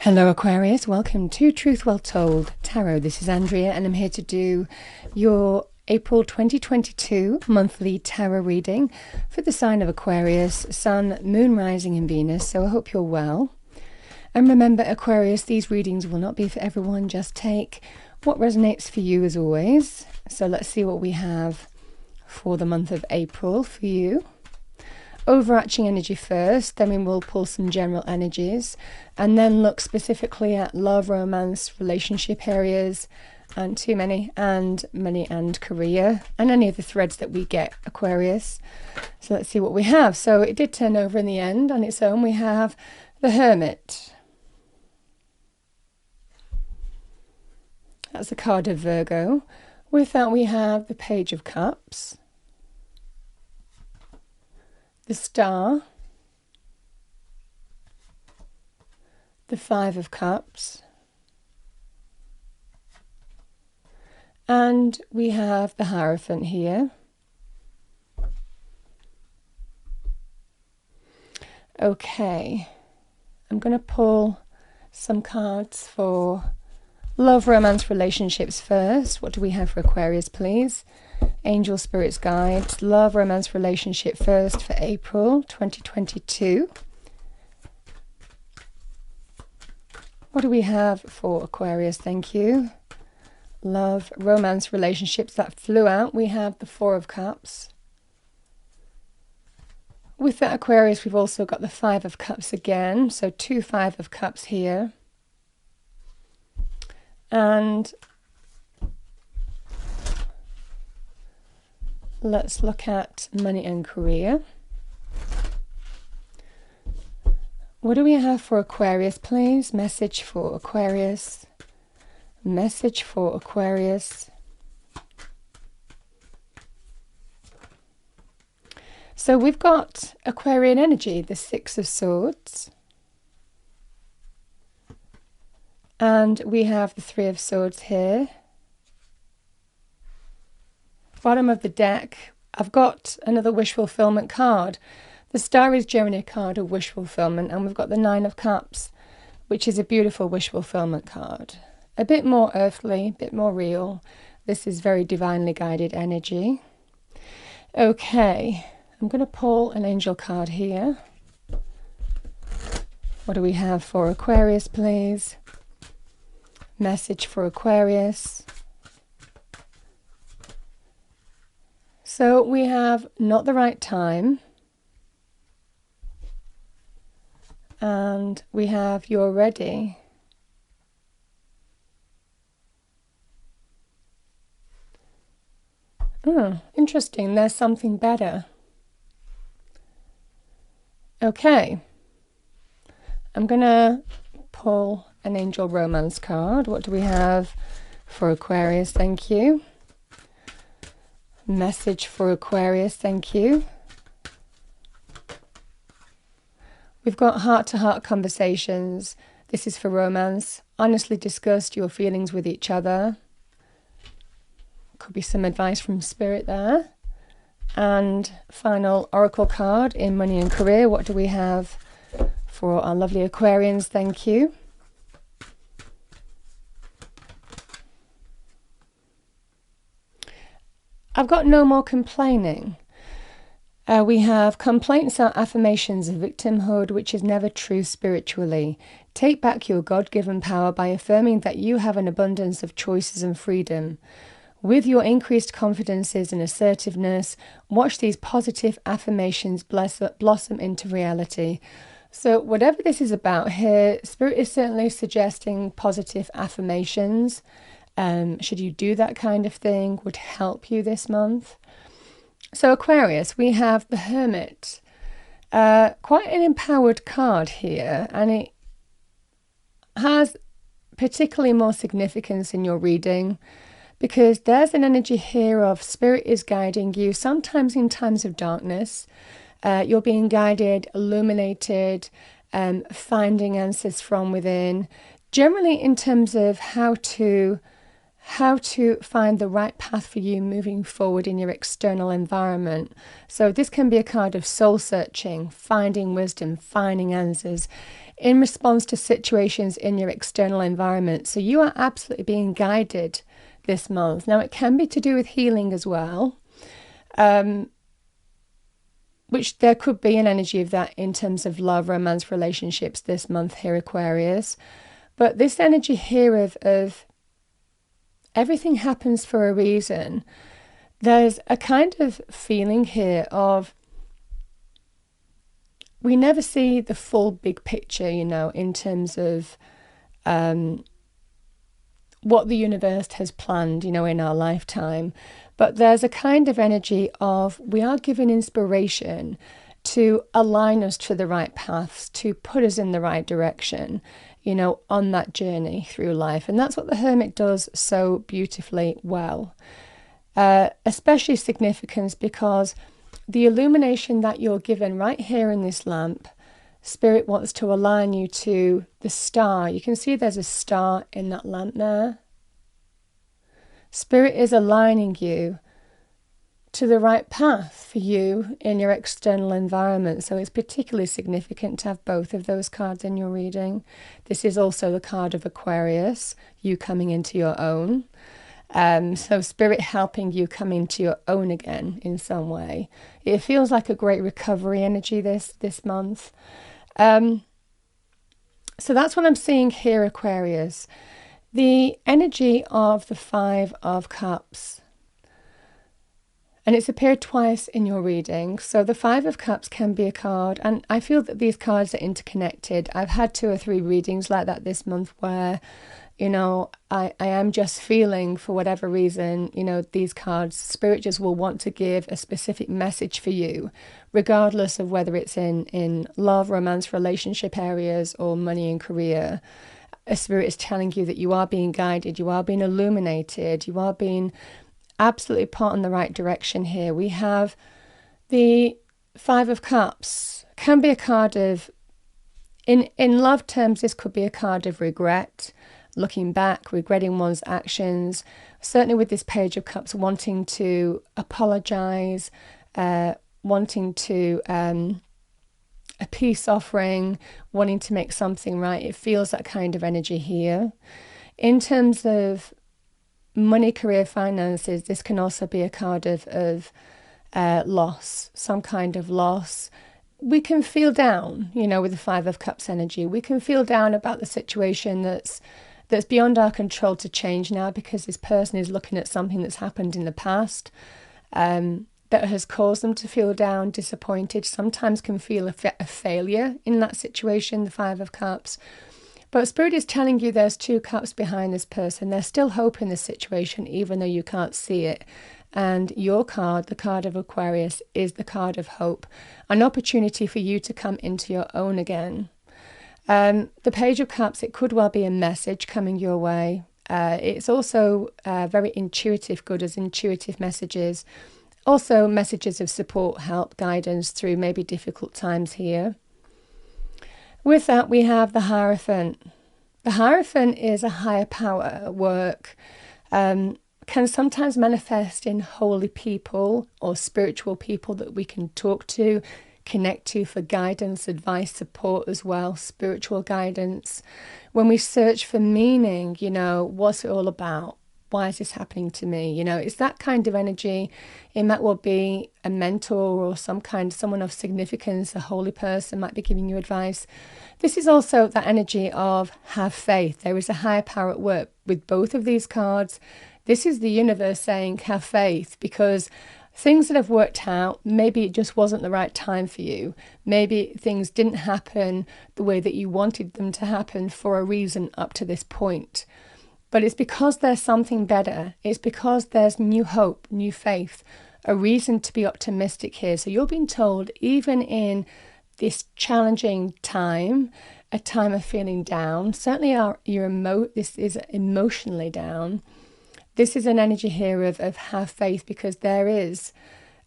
Hello Aquarius, welcome to Truth Well Told Tarot. This is Andrea and I'm here to do your April 2022 monthly tarot reading for the sign of Aquarius, Sun, Moon, Rising and Venus. So I hope you're well. And remember Aquarius, these readings will not be for everyone, just take what resonates for you as always. So let's see what we have for the month of April for you. Overarching energy first, then we will pull some general energies and then look specifically at love, romance, relationship areas, and too many, and money and career, and any of the threads that we get, Aquarius. So let's see what we have. So it did turn over in the end on its own. We have the Hermit. That's a card of Virgo. With that we have the Page of Cups, the Star, the Five of Cups, and we have the Hierophant here. Okay, I'm going to pull some cards for love, romance, relationships first. What do we have for Aquarius, please? Angel, Spirits, Guides, love, romance, relationship first for April 2022. What do we have for Aquarius? Thank you. Love, romance, relationships, that flew out. We have the Four of Cups. With that Aquarius, we've also got the Five of Cups again. So two Five of Cups here. And let's look at money and career. What do we have for Aquarius, please? Message for Aquarius. Message for Aquarius. So we've got Aquarian energy, the Six of Swords. And we have the Three of Swords here. Bottom of the deck, I've got another wish fulfillment card. The Star is generally a card of wish fulfillment, and we've got the Nine of Cups, which is a beautiful wish fulfillment card. A bit more earthly, a bit more real. This is very divinely guided energy. Okay, I'm going to pull an angel card here. What do we have for Aquarius, please? Message for Aquarius. So we have not the right time, and we have you're ready. Oh, interesting, there's something better. Okay, I'm gonna pull an angel romance card. What do we have for Aquarius? Thank you. Message for Aquarius, thank you. We've got heart-to-heart conversations. This is for romance. Honestly discuss your feelings with each other. Could be some advice from Spirit there. And final oracle card in money and career. What do we have for our lovely Aquarians? Thank you. I've got no more complaining. We have complaints are affirmations of victimhood, which is never true spiritually. Take back your God-given power by affirming that you have an abundance of choices and freedom. With your increased confidences and assertiveness, watch these positive affirmations blossom into reality. So whatever this is about here, Spirit is certainly suggesting positive affirmations. Should you do that kind of thing, would help you this month. So Aquarius, we have the Hermit. Quite an empowered card here, and it has particularly more significance in your reading because there's an energy here of Spirit is guiding you, sometimes in times of darkness. You're being guided, illuminated, finding answers from within, generally in terms of how to find the right path for you moving forward in your external environment. So this can be a card of soul searching, finding wisdom, finding answers. in response to situations in your external environment. So you are absolutely being guided this month. Now, it can be to do with healing as well, which there could be an energy of that in terms of love, romance, relationships this month here, Aquarius. But this energy here of everything happens for a reason. There's a kind of feeling here of we never see the full big picture, you know, in terms of what the universe has planned, you know, in our lifetime. But there's a kind of energy of we are given inspiration to align us to the right paths, to put us in the right direction, you know, on that journey through life. And that's what the Hermit does so beautifully well. Especially significance because the illumination that you're given right here in this lamp, Spirit wants to align you to the star. You can see there's a star in that lamp there. Spirit is aligning you to the right path for you in your external environment. So it's particularly significant to have both of those cards in your reading. This is also the card of Aquarius, you coming into your own. So Spirit helping you come into your own again in some way. It feels like a great recovery energy this month. So that's what I'm seeing here, Aquarius. The energy of the Five of Cups. And it's appeared twice in your reading. So the Five of Cups can be a card, and I feel that these cards are interconnected. I've had 2 or 3 readings like that this month where, you know, I am just feeling, for whatever reason, you know, these cards, Spirit just will want to give a specific message for you, regardless of whether it's in love, romance, relationship areas, or money and career. A Spirit is telling you that you are being guided, you are being illuminated, you are being absolutely put in the right direction here. We have the Five of Cups, can be a card of, in love terms, this could be a card of regret, looking back, regretting one's actions. Certainly with this Page of Cups, wanting to apologize, wanting to a peace offering, wanting to make something right. It feels that kind of energy here. In terms of money, career, finances, this can also be a card of loss, some kind of loss. We can feel down, you know, with the Five of Cups energy. We can feel down about the situation that's beyond our control to change now, because this person is looking at something that's happened in the past that has caused them to feel down, disappointed, sometimes can feel a failure in that situation, the Five of Cups. But Spirit is telling you there's 2 cups behind this person. There's still hope in this situation, even though you can't see it. And your card, the card of Aquarius, is the card of hope. An opportunity for you to come into your own again. The Page of Cups, it could well be a message coming your way. It's also very intuitive, good as intuitive messages. Also messages of support, help, guidance through maybe difficult times here. With that, we have the Hierophant. The Hierophant is a higher power at work, can sometimes manifest in holy people or spiritual people that we can talk to, connect to for guidance, advice, support as well, spiritual guidance. When we search for meaning, you know, what's it all about? Why is this happening to me? You know, it's that kind of energy. It might well be a mentor or someone of significance, a holy person might be giving you advice. This is also that energy of have faith. There is a higher power at work with both of these cards. This is the universe saying have faith, because things that have worked out, maybe it just wasn't the right time for you. Maybe things didn't happen the way that you wanted them to happen for a reason up to this point. But it's because there's something better. It's because there's new hope, new faith, a reason to be optimistic here. So you're being told, even in this challenging time, a time of feeling down, certainly this is emotionally down. This is an energy here of have faith, because there is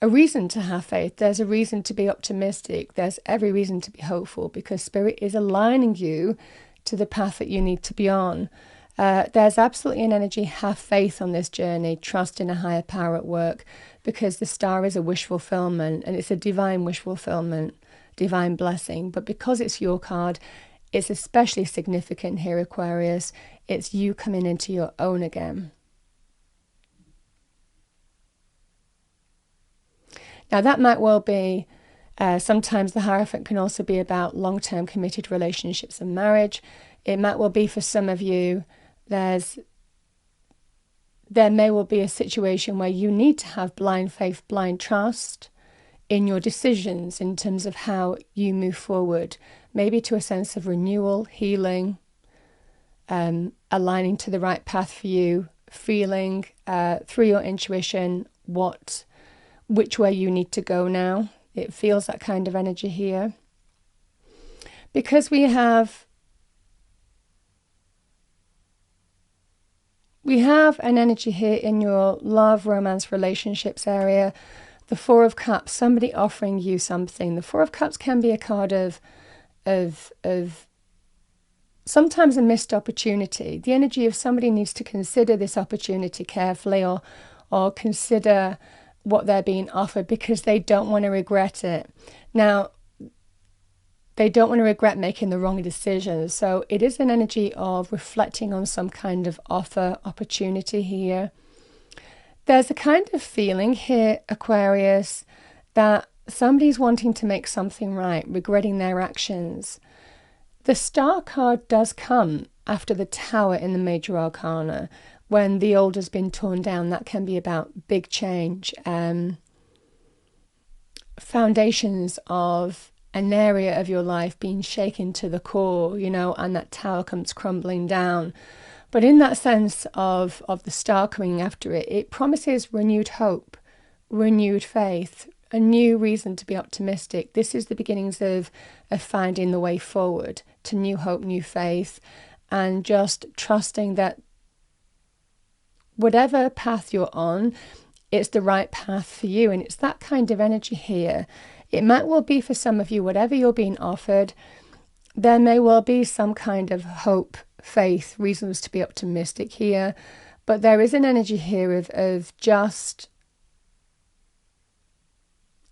a reason to have faith. There's a reason to be optimistic. There's every reason to be hopeful, because Spirit is aligning you to the path that you need to be on. There's absolutely an energy, have faith on this journey, trust in a higher power at work, because the star is a wish fulfillment, and it's a divine wish fulfillment, divine blessing. But because it's your card, it's especially significant here, Aquarius. It's you coming into your own again. Now, that might well be, sometimes the Hierophant can also be about long-term committed relationships and marriage. It might well be for some of you, there may well be a situation where you need to have blind faith, blind trust in your decisions in terms of how you move forward, maybe to a sense of renewal, healing, aligning to the right path for you, feeling through your intuition which way you need to go now. It feels that kind of energy here. Because we have an energy here in your love, romance, relationships area. The Four of Cups, somebody offering you something. The Four of Cups can be a card of sometimes a missed opportunity. The energy of somebody needs to consider this opportunity carefully, or consider what they're being offered, because they don't want to regret it. Now, they don't want to regret making the wrong decision. So it is an energy of reflecting on some kind of offer, opportunity here. There's a kind of feeling here, Aquarius, that somebody's wanting to make something right, regretting their actions. The Star card does come after the Tower in the Major Arcana. When the old has been torn down, that can be about big change, foundations of an area of your life being shaken to the core, and that tower comes crumbling down. But in that sense of the Star coming after it, it promises renewed hope, renewed faith, a new reason to be optimistic. This is the beginnings of finding the way forward to new hope, new faith, and just trusting that whatever path you're on, it's the right path for you. And it's that kind of energy here. It might well be for some of you, whatever you're being offered, there may well be some kind of hope, faith, reasons to be optimistic here. But there is an energy here of just,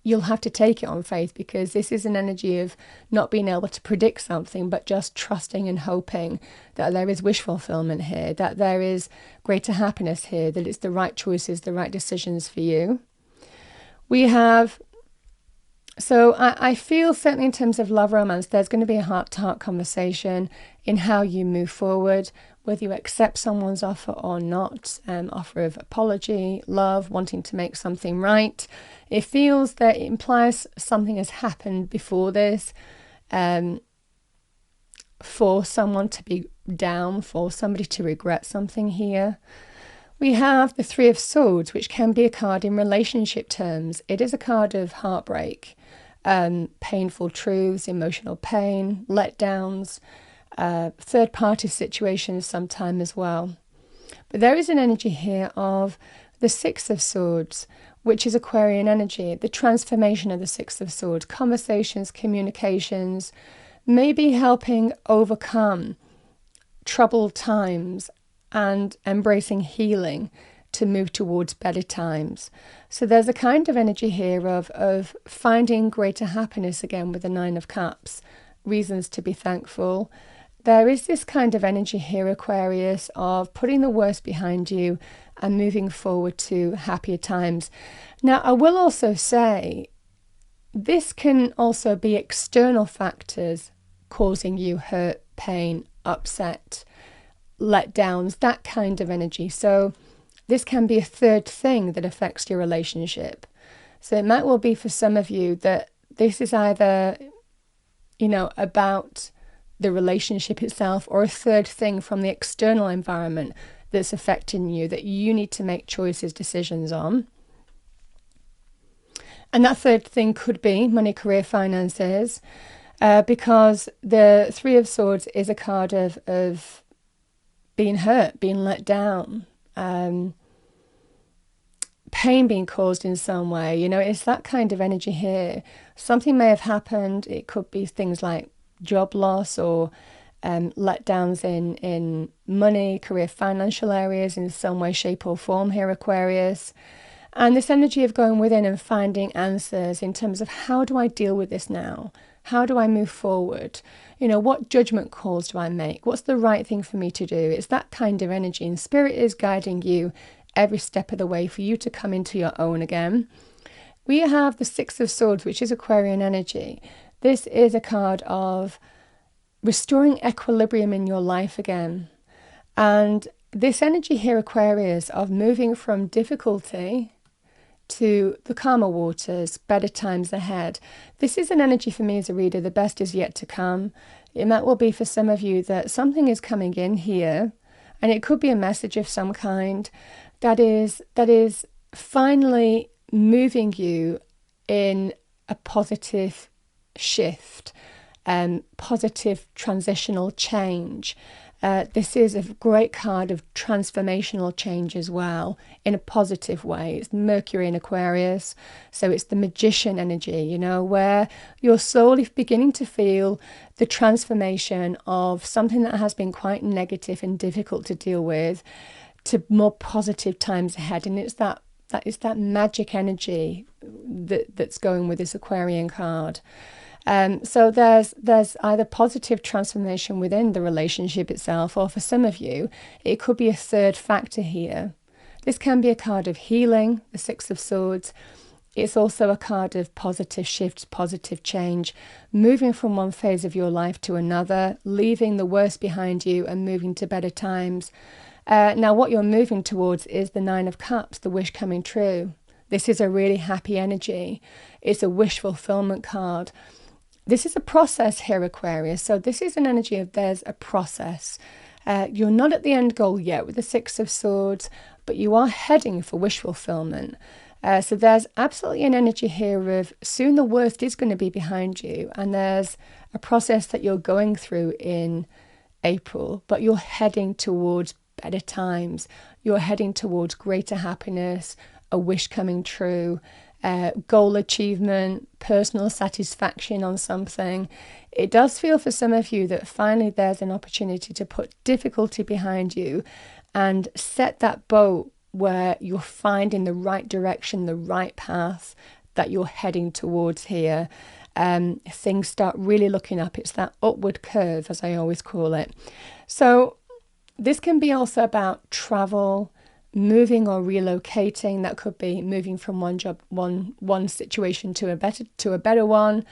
you'll have to take it on faith, because this is an energy of not being able to predict something, but just trusting and hoping that there is wish fulfillment here, that there is greater happiness here, that it's the right choices, the right decisions for you. So I feel certainly in terms of love, romance, there's going to be a heart-to-heart conversation in how you move forward, whether you accept someone's offer or not, offer of apology, love, wanting to make something right. It feels that it implies something has happened before this, for someone to be down, for somebody to regret something here. We have the Three of Swords, which can be a card in relationship terms. It is a card of heartbreak, painful truths, emotional pain, letdowns, third-party situations sometime as well. But there is an energy here of the Six of Swords, which is Aquarian energy, the transformation of the Six of Swords, conversations, communications, maybe helping overcome troubled times and embracing healing to move towards better times. So there's a kind of energy here of finding greater happiness again with the Nine of Cups, reasons to be thankful. There is this kind of energy here, Aquarius, of putting the worst behind you and moving forward to happier times. Now, I will also say, this can also be external factors causing you hurt, pain, upset, letdowns, that kind of energy. So this can be a third thing that affects your relationship. So it might well be for some of you that this is either, about the relationship itself, or a third thing from the external environment that's affecting you that you need to make choices, decisions on. And that third thing could be money, career, finances, because the Three of Swords is a card of being hurt, being let down, pain being caused in some way. It's that kind of energy here. Something may have happened. It could be things like job loss, or letdowns in money, career, financial areas in some way, shape or form here, Aquarius. And this energy of going within and finding answers in terms of how do I deal with this now? How do I move forward? You know, what judgment calls do I make? What's the right thing for me to do? It's that kind of energy. And Spirit is guiding you every step of the way for you to come into your own again. We have the Six of Swords, which is Aquarian energy. This is a card of restoring equilibrium in your life again. And this energy here, Aquarius, of moving from difficulty to the calmer waters, better times ahead. This is an energy for me as a reader, the best is yet to come. And that will be for some of you that something is coming in here, and it could be a message of some kind that is finally moving you in a positive shift, positive transitional change. This is a great card of transformational change as well, in a positive way. It's Mercury in Aquarius, so it's the magician energy, you know, where you're slowly beginning to feel the transformation of something that has been quite negative and difficult to deal with to more positive times ahead. And it's that magic energy that's going with this Aquarian card. So there's either positive transformation within the relationship itself, or for some of you, it could be a third factor here. This can be a card of healing, the Six of Swords. It's also a card of positive shifts, positive change, moving from one phase of your life to another, leaving the worst behind you and moving to better times. Now, what you're moving towards is the Nine of Cups, the wish coming true. This is a really happy energy. It's a wish fulfillment card. This is a process here, Aquarius. So this is an energy of there's a process. You're not at the end goal yet with the Six of Swords, but you are heading for wish fulfillment. So there's absolutely an energy here of soon the worst is going to be behind you. And there's a process that you're going through in April, but you're heading towards better times. You're heading towards greater happiness, a wish coming true, goal achievement, personal satisfaction on something. It does feel for some of you that finally there's an opportunity to put difficulty behind you and set that boat where you're finding the right direction, the right path that you're heading towards here. Things start really looking up. It's that upward curve, as I always call it. So this can be also about travel, moving or relocating. That could be moving from one situation to a better one.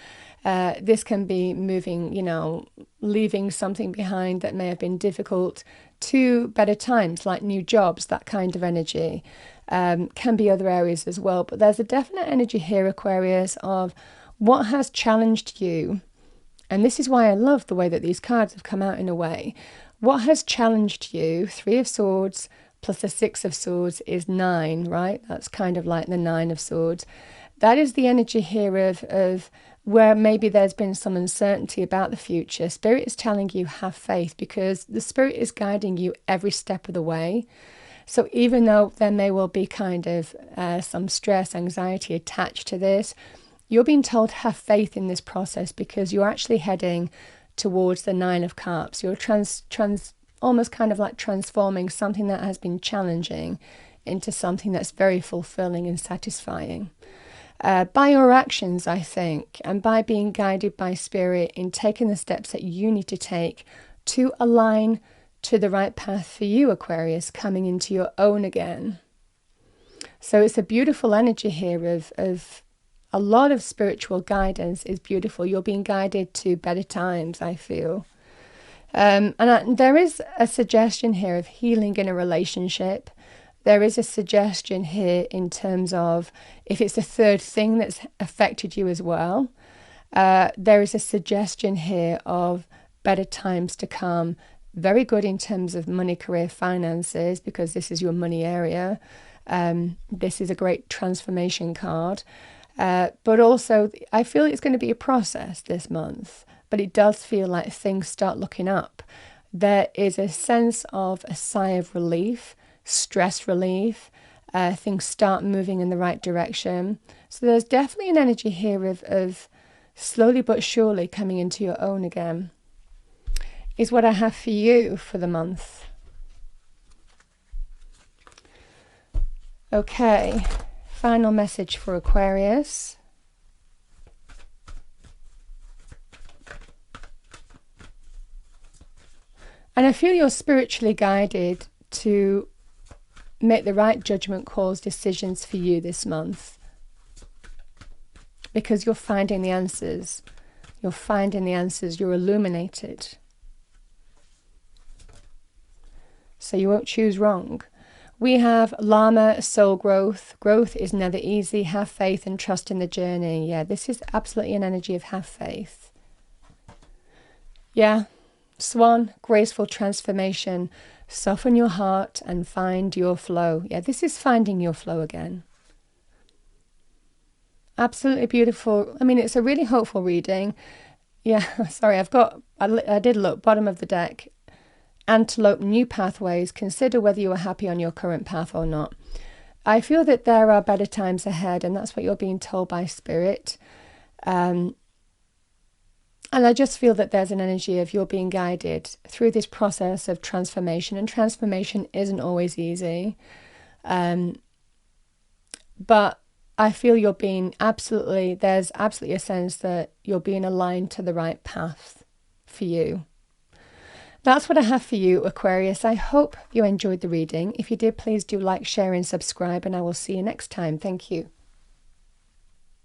This can be moving, you know, leaving something behind that may have been difficult to better times, like new jobs. That kind of energy can be other areas as well. But there's a definite energy here, Aquarius, of what has challenged you. And this is why I love the way that these cards have come out in a way. What has challenged you? Three of Swords plus the Six of Swords is 9, right? That's kind of like the Nine of Swords. That is the energy here of where maybe there's been some uncertainty about the future. Spirit is telling you have faith, because the Spirit is guiding you every step of the way. So even though there may well be kind of some stress, anxiety attached to this, you're being told have faith in this process, because you're actually heading towards the Nine of Cups. You're almost kind of like transforming something that has been challenging into something that's very fulfilling and satisfying. By your actions, I think, and by being guided by Spirit in taking the steps that you need to take to align to the right path for you, Aquarius, coming into your own again. So it's a beautiful energy here of a lot of spiritual guidance is beautiful. You're being guided to better times, I feel. There is a suggestion here of healing in a relationship. There is a suggestion here in terms of if it's a third thing that's affected you as well. There is a suggestion here of better times to come. Very good in terms of money, career, finances, because this is your money area. This is a great transformation card. But also, I feel it's going to be a process this month. But it does feel like things start looking up. There is a sense of a sigh of relief, stress relief. Things start moving in the right direction. So there's definitely an energy here of slowly but surely coming into your own again, is what I have for you for the month. Okay, Final message for Aquarius. And I feel you're spiritually guided to make the right judgment calls, decisions for you this month. Because you're finding the answers. You're finding the answers. You're illuminated. So you won't choose wrong. We have Llama, soul growth. Growth is never easy. Have faith and trust in the journey. Yeah, this is absolutely an energy of have faith. Yeah. Swan, graceful transformation. Soften your heart and find your flow. Yeah, this is finding your flow again. Absolutely beautiful. I mean, it's a really hopeful reading. Yeah, sorry, I did look, bottom of the deck. Antelope, new pathways. Consider whether you are happy on your current path or not. I feel that there are better times ahead, and that's what you're being told by Spirit. And I just feel that there's an energy of you're being guided through this process of transformation. And transformation isn't always easy. But I feel you're being there's absolutely a sense that you're being aligned to the right path for you. That's what I have for you, Aquarius. I hope you enjoyed the reading. If you did, please do like, share and subscribe, and I will see you next time. Thank you.